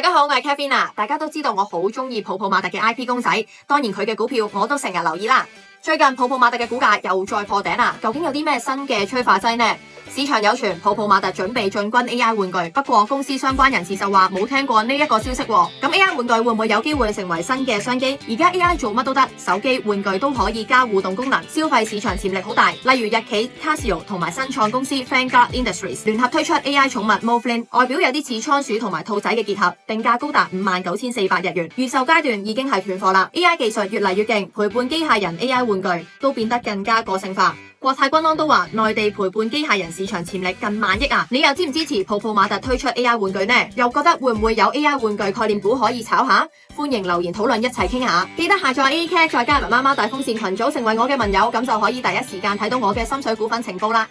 大家好，我係 Kevin 啊！大家都知道我好中意泡泡瑪特嘅 IP 公仔，當然佢嘅股票我都成日留意啦。最近泡泡瑪特嘅股價又再破頂啦，究竟有啲咩新嘅催化劑呢？市場有傳泡泡瑪特準備進軍 AI 玩具，不過公司相關人士就話冇聽過呢一個消息喎。咁 AI 玩具會唔會有機會成為新嘅商機？而家 AI 做乜都得，手機玩具都可以加互動功能，消費市場潛力好大。例如日企 Casio 同埋新創公司 Vanguard Industries 聯合推出 AI 寵物 Movlin， 外表有啲似倉鼠同埋兔仔嘅結合，定價高達59,400日元，預售階段已經係斷貨啦。AI 技術越嚟越勁，陪伴機械人 AI 玩具都變得更加個性化。國泰君安都話，內地陪伴機械人市場潛力近萬億啊！你又支唔支持泡泡瑪特推出 AI 玩具呢？又覺得會唔會有 AI 玩具概念股可以炒下？歡迎留言討論，一齊傾下。記得下載 AACat 再加入媽媽大風扇群組，成為我嘅盟友，咁就可以第一時間睇到我嘅心水股份情報啦。